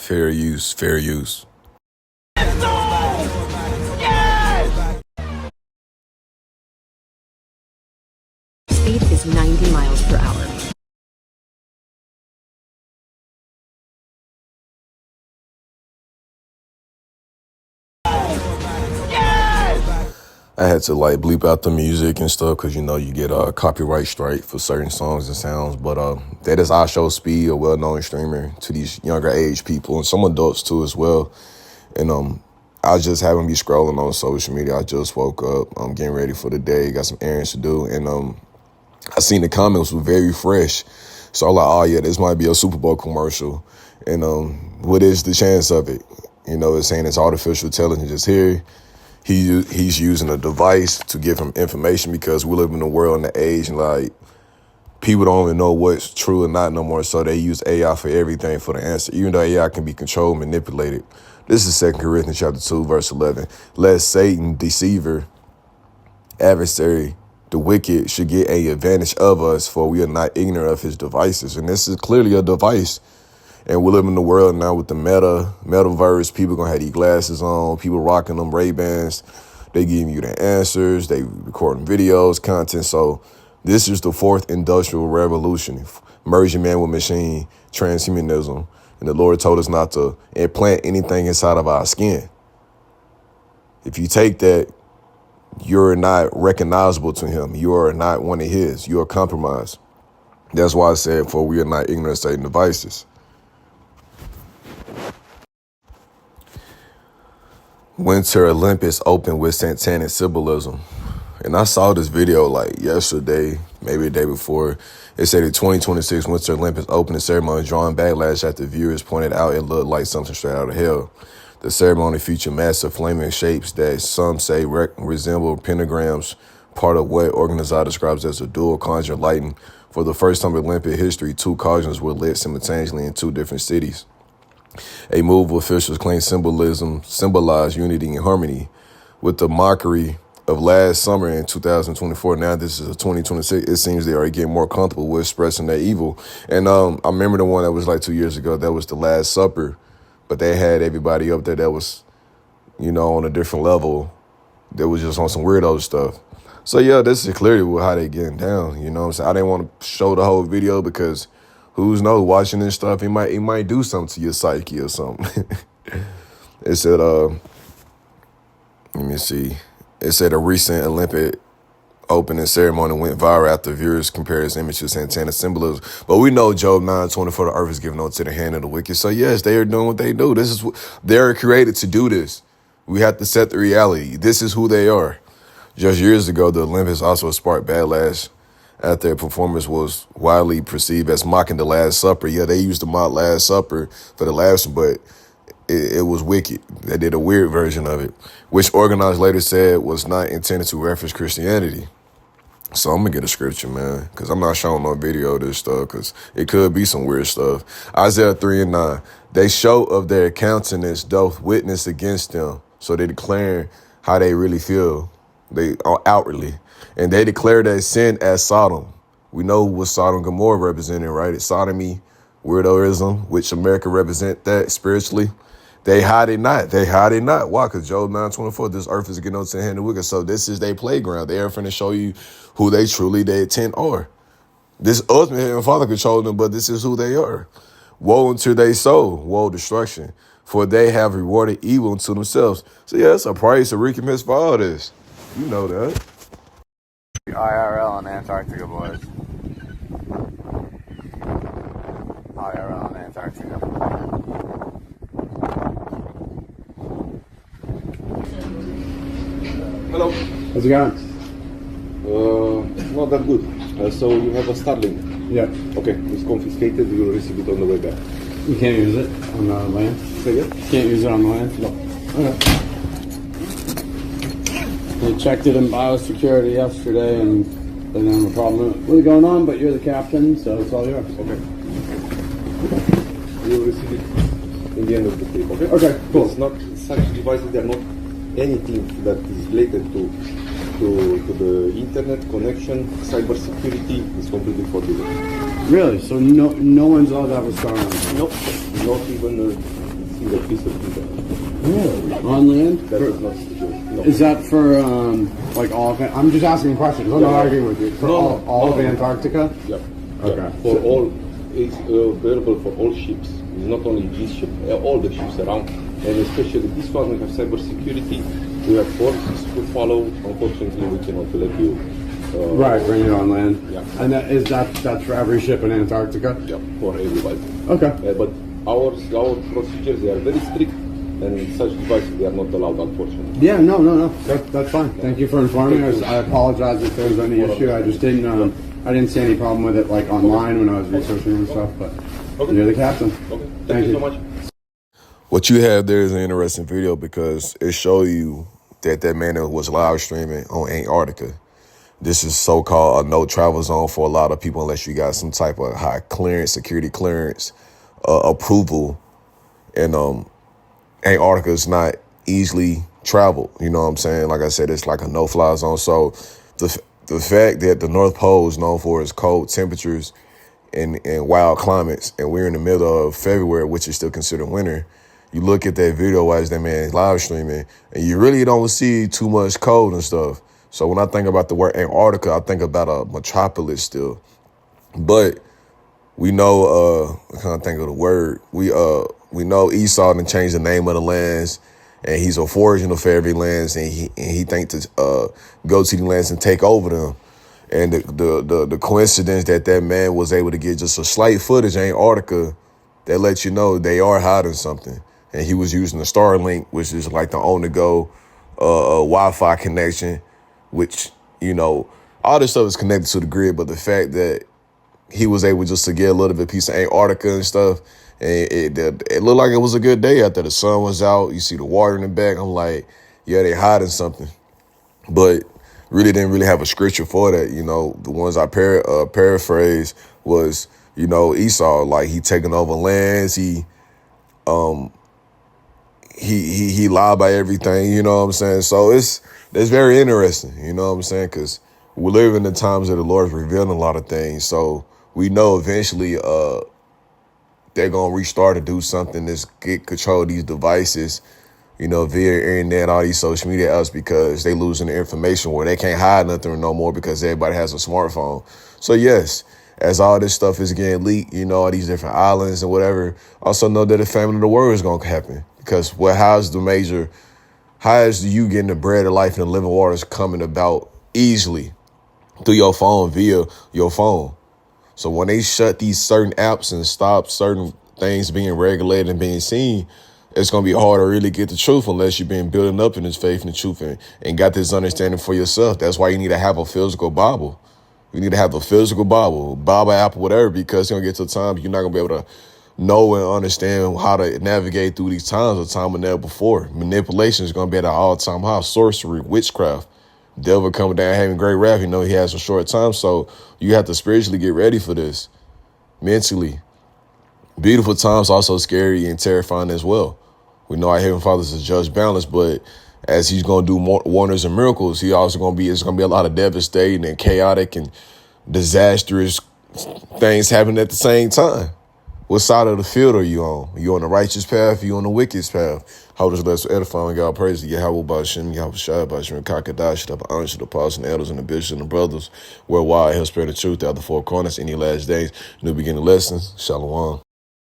Fair use, fair use. Speed is 90 miles per hour. I had to like bleep out the music and stuff because you know you get a copyright strike for certain songs and sounds. But that is IShowSpeed, a well-known streamer to these younger age people and some adults too as well. And I just happen to be scrolling on social media. I just woke up. I'm getting ready for the day. Got some errands to do, and I seen the comments were very fresh. So I'm like, oh yeah, this might be a Super Bowl commercial. And what is the chance of it? You know, it's saying it's artificial intelligence is here. He's using a device to give him information because we live in a world and the age and like people don't even know what's true or not no more. So they use AI for everything for the answer, even though AI can be controlled, manipulated. This is 2 Corinthians chapter 2, verse 11. Lest Satan, deceiver, adversary, the wicked should get a advantage of us, for we are not ignorant of his devices. And this is clearly a device. And we live in the world now with the metaverse. People gonna have these glasses on. People rocking them Ray-Bans. They giving you the answers. They recording videos, content. So this is the 4th industrial revolution, merging man with machine, transhumanism. And the Lord told us not to implant anything inside of our skin. If you take that, you're not recognizable to him. You are not one of his. You are compromised. That's why I said, for we are not ignorant of Satan's devices. Winter Olympics open with satanic symbolism. And I saw this video like yesterday, maybe the day before. It said the 2026 Winter Olympics opening ceremony drawing backlash after viewers pointed out it looked like something straight out of hell. The ceremony featured massive flaming shapes that some say resemble pentagrams, part of what organizer describes as a dual conjure lighting. For the first time in Olympic history, 2 cauldrons were lit simultaneously in 2 different cities. A move officials claim symbolized unity and harmony. With the mockery of last summer in 2024, now this is a 2026, it seems they are getting more comfortable with expressing their evil. And I remember the one that was like 2 years ago, that was the Last Supper, but they had everybody up there that was, you know, on a different level. That was just on some weirdo stuff. So yeah, this is clearly how they getting down, you know what I'm saying? I didn't want to show the whole video because who's knows, watching this stuff, it might do something to your psyche or something. It said, let me see. It said a recent Olympic opening ceremony went viral after viewers compared his image to satanic symbolism. But we know Job 9:24, the earth is given over to the hand of the wicked. So yes, they are doing what they do. This is what they're created to do this. We have to set the reality. This is who they are. Just years ago, the Olympics also sparked backlash after their performance was widely perceived as mocking the Last Supper. Yeah, they used the mock Last Supper for the last one, but it was wicked. They did a weird version of it, which organizers later said was not intended to reference Christianity. So I'm going to get a scripture, man, because I'm not showing no video of this stuff because it could be some weird stuff. Isaiah 3:9, they show of their countenance doth witness against them. So they declare how they really feel, they outwardly. And they declare their sin as Sodom. We know what Sodom and Gomorrah represented, right? It's sodomy, weirdoism, which America represent that spiritually. They hide it not. They hide it not. Why? Because Job 9:24, this earth is getting over to the hand of the wicked. So this is their playground. They are finna show you who they truly, their intent are. This ultimate Heavenly Father controls them, but this is who they are. Woe unto their soul, woe destruction, for they have rewarded evil unto themselves. So yeah, it's a price, a recompense for all this. You know that. IRL in Antarctica, boys. IRL in Antarctica. Hello. How's it going? Not that good. So you have a Starlink. Yeah. Okay, it's confiscated. You will receive it on the way back. You can't use it on the land? Say again? Can't use it on the land? No. Okay. They checked it in biosecurity yesterday and they didn't have a problem with it going on, but you're the captain, so it's all yours. Okay. You will receive it in the end of the trip, okay? Okay, cool. It's not such devices, they are not anything that is related to the internet connection. Cyber security is completely forbidden. Really? So no one's allowed to have a Starlink? Nope. Not even single piece of detail. Really? On land? That is not secure. No. Is that for like all of it? I'm just asking questions. I'm not arguing with you. For all of Antarctica? Yep. Okay. Yeah. For all, it's available for all ships. It's not only this ship, all the ships around, and especially this one. We have cybersecurity. We have forces to follow. Unfortunately, we cannot let you. Right, bring it on land. Yeah. And that's for every ship in Antarctica? Yeah, for everybody. Okay. But our procedures, they are very strict, and such devices they are not allowed, unfortunately. Yeah, no. That's fine. Thank you for informing us. I apologize if there was any issue. I just didn't I didn't see any problem with it like online when I was researching and stuff, but you're the captain. Okay, thank you so much. What you have there is an interesting video because it shows you that man was live streaming on Antarctica. This is so-called a no-travel zone for a lot of people unless you got some type of high clearance, security clearance, approval. And Antarctica is not easily traveled. You know what I'm saying? Like I said, it's like a no-fly zone. So the fact that the North Pole is known for its cold temperatures and wild climates, and we're in the middle of February, which is still considered winter, you look at that video as that man is live streaming, and you really don't see too much cold and stuff. So when I think about the word Antarctica, I think about a metropolis still. But we know, I can't think of the word. We know Esau done changed the name of the lands, and he's a forager for every lands, and he think to go to the lands and take over them. And the coincidence that man was able to get just a slight footage of Antarctica, that lets you know they are hiding something. And he was using the Starlink, which is like the on-the-go Wi-Fi connection, which, you know, all this stuff is connected to the grid. But the fact that he was able just to get a little bit of piece of Antarctica and stuff, and it looked like it was a good day out there. The sun was out. You see the water in the back. I'm like, yeah, they hiding something. But really didn't really have a scripture for that. You know, the ones I paraphrase was, you know, Esau, like he taking over lands. He lied by everything. You know what I'm saying? So it's very interesting. You know what I'm saying? Because we live in the times that the Lord's revealing a lot of things. So we know eventually they're going to restart to do something that's get control of these devices, you know, via internet, all these social media apps, because they losing the information where they can't hide nothing no more because everybody has a smartphone. So yes, as all this stuff is getting leaked, you know, all these different islands and whatever, also know that the famine of the world is going to happen. Because how is you getting the bread of life and the living waters coming about easily through your phone, via your phone? So when they shut these certain apps and stop certain things being regulated and being seen, it's going to be hard to really get the truth unless you've been building up in this faith and the truth and got this understanding for yourself. That's why you need to have a physical Bible. You need to have a physical Bible app, whatever, because it's going to get to a time you're not going to be able to know and understand how to navigate through these times, a time of never before. Manipulation is going to be at an all-time high. Sorcery, witchcraft. Devil coming down having great wrath. You know he has a short time, so you have to spiritually get ready for this, mentally. Beautiful times, also scary and terrifying as well. We know our Heavenly Father is a judge balance, but as he's going to do more wonders and miracles, he also it's going to be a lot of devastating and chaotic and disastrous things happening at the same time. What side of the field are you on? Are you on the righteous path? Are you on the wicked path? How does less edifying God praise the Yahweh Bashem, Yahweh Shai Bashem, Kakadash, the honor to the apostles and the elders and the bishops and the brothers, worldwide, he'll spread the truth out the four corners, any last days, new beginning lessons. Shalom.